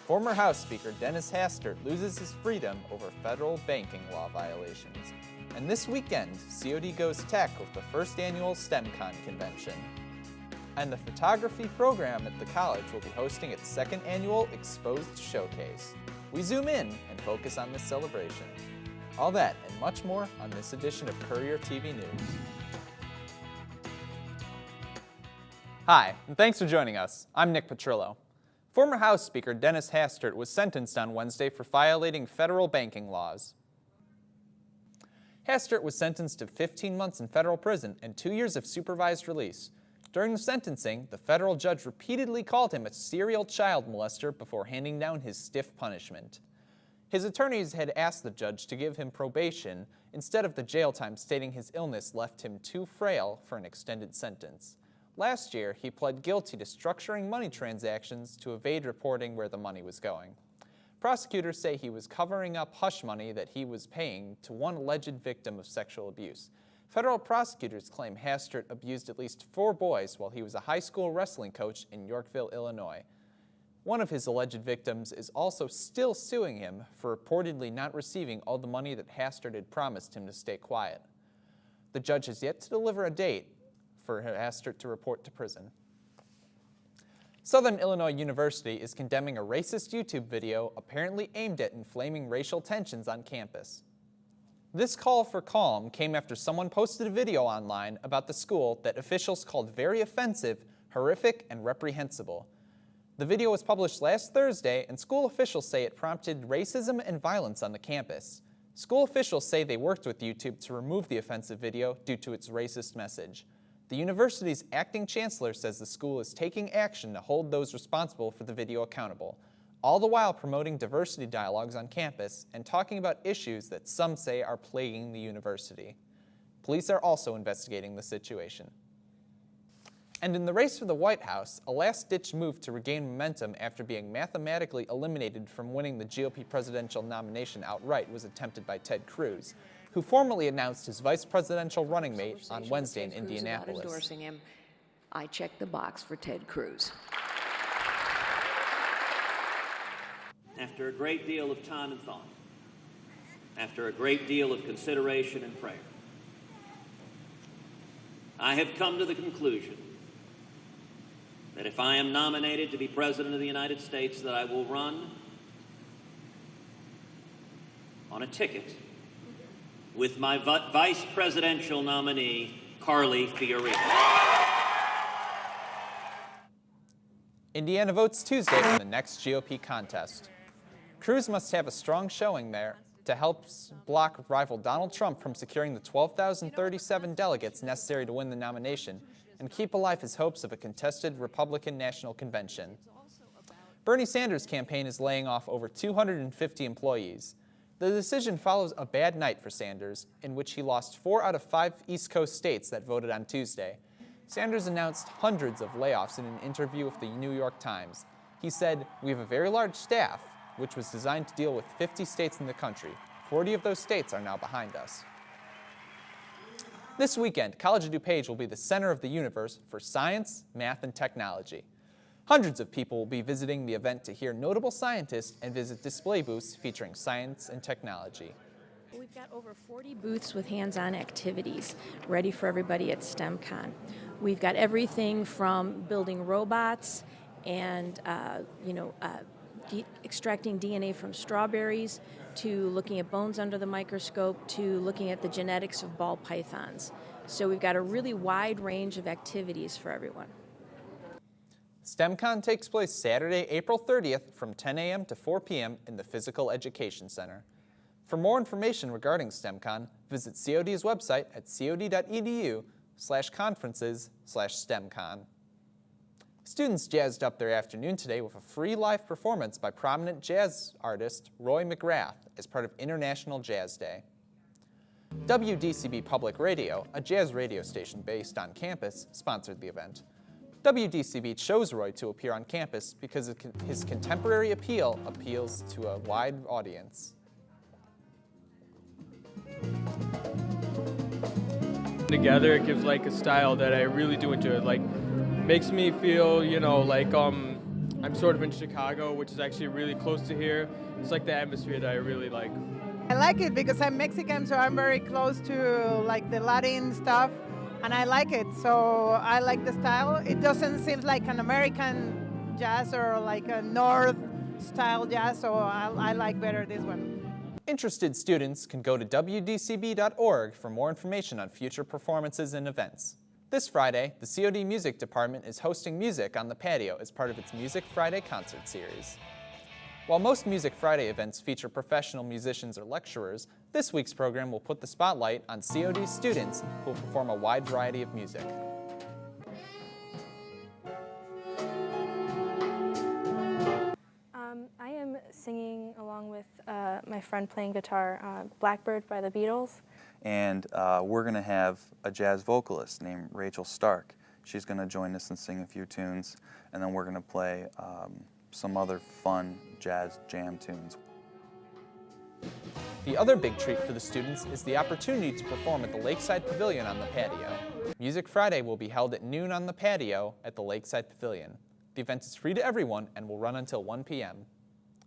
Former House Speaker Dennis Hastert loses his freedom over federal banking law violations. And this weekend, COD goes tech with the first annual StemCon convention. And the photography program at the college will be hosting its second annual Exposed Showcase. We zoom in and focus on this celebration. All that and much more on this edition of Courier TV News. Hi, and thanks for joining us. I'm Nick Petrillo. Former House Speaker Dennis Hastert was sentenced on Wednesday for violating federal banking laws. Hastert was sentenced to 15 months in federal prison and 2 years of supervised release. During the sentencing, the federal judge repeatedly called him a serial child molester before handing down his stiff punishment. His attorneys had asked the judge to give him probation instead of the jail time, stating his illness left him too frail for an extended sentence. Last year, he pled guilty to structuring money transactions to evade reporting where the money was going. Prosecutors say he was covering up hush money that he was paying to one alleged victim of sexual abuse. Federal prosecutors claim Hastert abused at least 4 boys while he was a high school wrestling coach in Yorkville, Illinois. One of his alleged victims is also still suing him for reportedly not receiving all the money that Hastert had promised him to stay quiet. The judge has yet to deliver a date for Hastert to report to prison. Southern Illinois University is condemning a racist YouTube video apparently aimed at inflaming racial tensions on campus. This call for calm came after someone posted a video online about the school that officials called very offensive, horrific, and reprehensible. The video was published last Thursday, and school officials say it prompted racism and violence on the campus. School officials say they worked with YouTube to remove the offensive video due to its racist message. The university's acting chancellor says the school is taking action to hold those responsible for the video accountable, all the while promoting diversity dialogues on campus and talking about issues that some say are plaguing the university. Police are also investigating the situation. And in the race for the White House, a last-ditch move to regain momentum after being mathematically eliminated from winning the GOP presidential nomination outright was attempted by Ted Cruz, who formally announced his vice presidential running mate on Wednesday in Indianapolis. Endorsing him, I checked the box for Ted Cruz. After a great deal of time and thought, after a great deal of consideration and prayer, I have come to the conclusion that if I am nominated to be President of the United States, that I will run on a ticket with my vice presidential nominee, Carly Fiorina. Indiana votes Tuesday for the next GOP contest. Cruz must have a strong showing there to help block rival Donald Trump from securing the 12,037 delegates necessary to win the nomination and keep alive his hopes of a contested Republican National Convention. Bernie Sanders' campaign is laying off over 250 employees. The decision follows a bad night for Sanders, in which he lost 4 out of 5 East Coast states that voted on Tuesday. Sanders announced hundreds of layoffs in an interview with the New York Times. He said, "We have a very large staff, which was designed to deal with 50 states in the country. 40 of those states are now behind us." This weekend, College of DuPage will be the center of the universe for science, math, and technology. Hundreds of people will be visiting the event to hear notable scientists and visit display booths featuring science and technology. We've got over 40 booths with hands-on activities ready for everybody at StemCon. We've got everything from building robots and extracting DNA from strawberries, to looking at bones under the microscope, to looking at the genetics of ball pythons. So we've got a really wide range of activities for everyone. StemCon takes place Saturday, April 30th from 10 a.m. to 4 p.m. in the Physical Education Center. For more information regarding StemCon, visit COD's website at cod.edu/conferences/StemCon. Students jazzed up their afternoon today with a free live performance by prominent jazz artist Roy McGrath as part of International Jazz Day. WDCB Public Radio, a jazz radio station based on campus, sponsored the event. WDCB chose Roy to appear on campus because his contemporary appeal appeals to a wide audience. Together, it gives like a style that I really do enjoy. Like, makes me feel, I'm sort of in Chicago, which is actually really close to here. It's like the atmosphere that I really like. I like it because I'm Mexican, so I'm very close to like the Latin stuff, and I like it. So I like the style. It doesn't seem like an American jazz or like a North style jazz, so I like better this one. Interested students can go to wdcb.org for more information on future performances and events. This Friday, the COD Music Department is hosting music on the patio as part of its Music Friday concert series. While most Music Friday events feature professional musicians or lecturers, this week's program will put the spotlight on COD students who will perform a wide variety of music. I am singing along with my friend playing guitar, Blackbird by the Beatles. And we're going to have a jazz vocalist named Rachel Stark. She's going to join us and sing a few tunes, and then we're going to play some other fun jazz jam tunes. The other big treat for the students is the opportunity to perform at the Lakeside Pavilion on the patio. Music Friday will be held at noon on the patio at the Lakeside Pavilion. The event is free to everyone and will run until 1 p.m.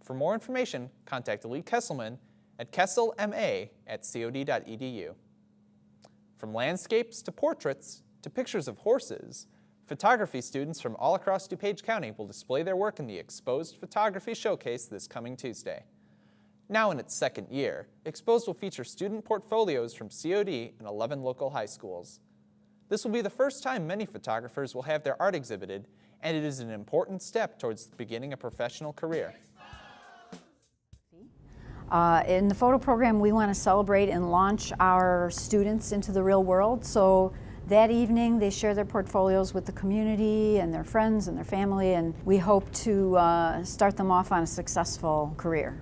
For more information, contact Lee Kesselman at kesselma@cod.edu. From landscapes to portraits to pictures of horses, photography students from all across DuPage County will display their work in the Exposed Photography Showcase this coming Tuesday. Now in its second year, Exposed will feature student portfolios from COD and 11 local high schools. This will be the first time many photographers will have their art exhibited, and it is an important step towards beginning a professional career. In the photo program, we want to celebrate and launch our students into the real world. So that evening, they share their portfolios with the community and their friends and their family, and we hope to start them off on a successful career.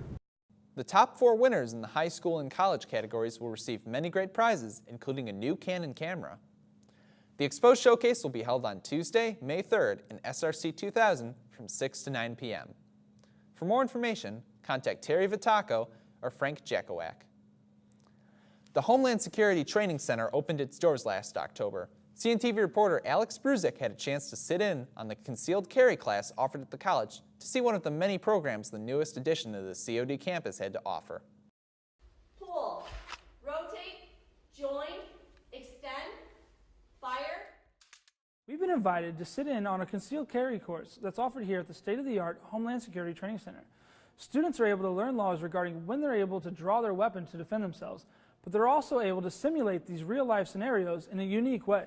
The top 4 winners in the high school and college categories will receive many great prizes, including a new Canon camera. The Exposed Showcase will be held on Tuesday, May 3rd in SRC 2000 from 6 to 9 p.m. For more information, contact Terry Vitaco or Frank Jackowak. The Homeland Security Training Center opened its doors last October. CNTV reporter Alex Bruzik had a chance to sit in on the concealed carry class offered at the college to see one of the many programs the newest addition to the COD campus had to offer. Pull, rotate, join, extend, fire. We've been invited to sit in on a concealed carry course that's offered here at the state-of-the-art Homeland Security Training Center. Students are able to learn laws regarding when they're able to draw their weapon to defend themselves, but they're also able to simulate these real-life scenarios in a unique way.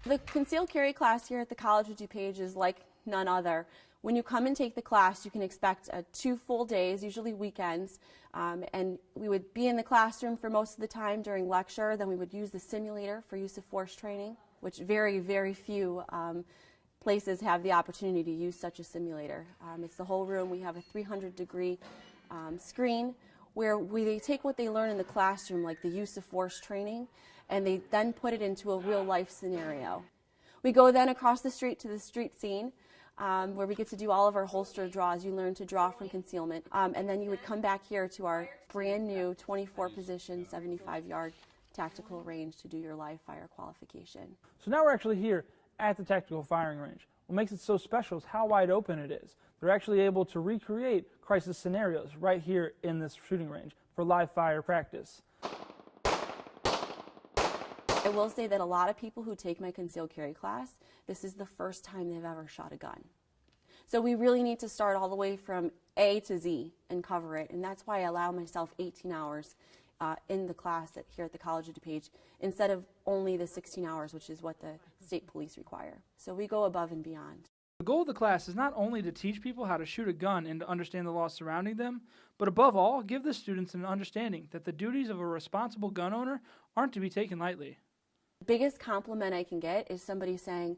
The concealed carry class here at the College of DuPage is like none other. When you come and take the class, you can expect 2 full days, usually weekends, and we would be in the classroom for most of the time during lecture. Then we would use the simulator for use of force training, which very, very few places have the opportunity to use such a simulator. It's the whole room. We have a 300-degree screen where they take what they learn in the classroom, like the use of force training, and they then put it into a real-life scenario. We go then across the street to the street scene, where we get to do all of our holster draws. You learn to draw from concealment. And then you would come back here to our brand new 24-position, 75-yard tactical range to do your live fire qualification. So now we're actually here at the tactical firing range. What makes it so special is how wide open it is. They're actually able to recreate crisis scenarios right here in this shooting range for live fire practice. I will say that a lot of people who take my concealed carry class, this is the first time they've ever shot a gun. So we really need to start all the way from A to Z and cover it, and that's why I allow myself 18 hours in the class here at the College of DuPage instead of only the 16 hours, which is what the state police require. So we go above and beyond. The goal of the class is not only to teach people how to shoot a gun and to understand the laws surrounding them, but above all, give the students an understanding that the duties of a responsible gun owner aren't to be taken lightly. The biggest compliment I can get is somebody saying,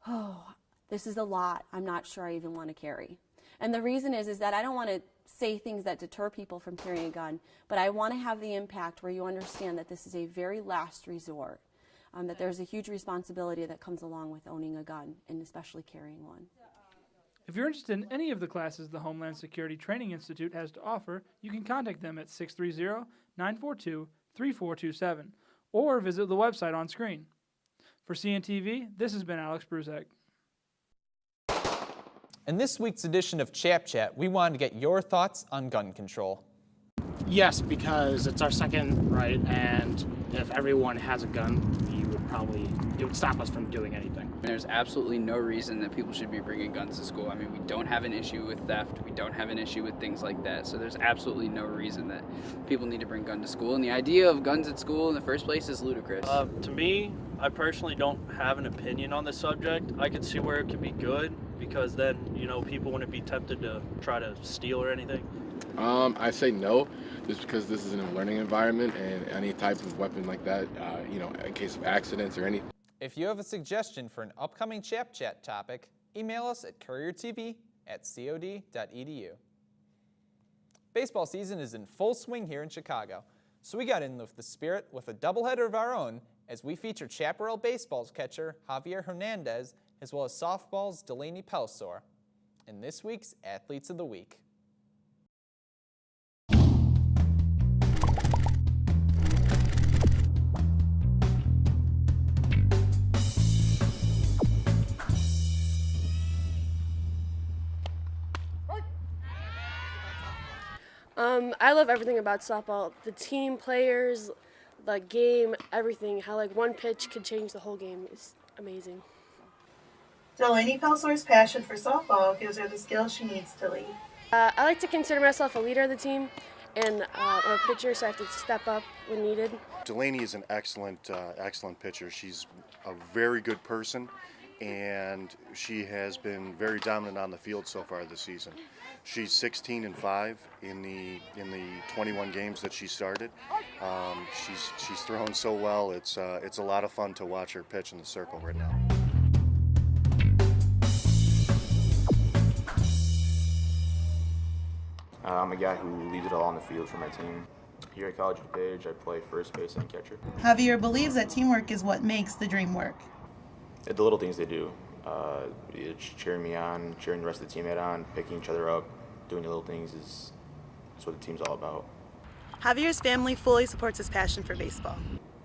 "Oh, this is a lot. I'm not sure I even want to carry." And the reason is that I don't want to say things that deter people from carrying a gun, but I want to have the impact where you understand that this is a very last resort, that there's a huge responsibility that comes along with owning a gun, and especially carrying one. If you're interested in any of the classes the Homeland Security Training Institute has to offer, you can contact them at 630-942-3427 or visit the website on screen. For CNTV, this has been Alex Bruzek. In this week's edition of Chap Chat, we wanted to get your thoughts on gun control. Yes, because it's our second right, and if everyone has a gun, it would stop us from doing anything. There's absolutely no reason that people should be bringing guns to school. I mean, we don't have an issue with theft. We don't have an issue with things like that. So there's absolutely no reason that people need to bring guns to school. And the idea of guns at school in the first place is ludicrous. To me, I personally don't have an opinion on the subject. I can see where it could be good because then, people wouldn't be tempted to try to steal or anything. I say no, just because this is in a learning environment, and any type of weapon like that, in case of accidents or anything. If you have a suggestion for an upcoming Chap Chat topic, email us at couriertv@cod.edu. Baseball season is in full swing here in Chicago, so we got in with the spirit with a doubleheader of our own as we feature Chaparral Baseball's catcher Javier Hernandez as well as softball's Delaney Pelsor in this week's Athletes of the Week. I love everything about softball. The team, players, the game, everything. How one pitch could change the whole game is amazing. Delaney Pelsor's passion for softball gives her the skills she needs to lead. I like to consider myself a leader of the team and a pitcher, so I have to step up when needed. Delaney is an excellent pitcher. She's a very good person, and she has been very dominant on the field so far this season. She's 16-5 in the 21 games that she started. She's thrown so well. It's a lot of fun to watch her pitch in the circle right now. I'm a guy who leads it all on the field for my team. Here at College of DuPage, I play first base and catcher. Javier believes that teamwork is what makes the dream work. The little things they do, cheering me on, cheering the rest of the teammate on, picking each other up, doing the little things is what the team's all about. Javier's family fully supports his passion for baseball.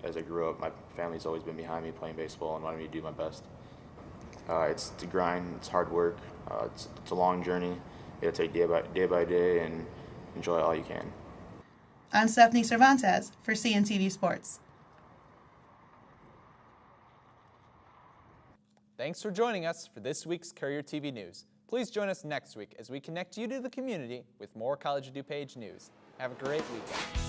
As I grew up, my family's always been behind me playing baseball and wanting me to do my best. It's the grind, it's hard work, it's a long journey. You gotta take day by day and enjoy it all you can. I'm Stefanie Cervantes for CNTV Sports. Thanks for joining us for this week's Courier TV News. Please join us next week as we connect you to the community with more College of DuPage news. Have a great weekend.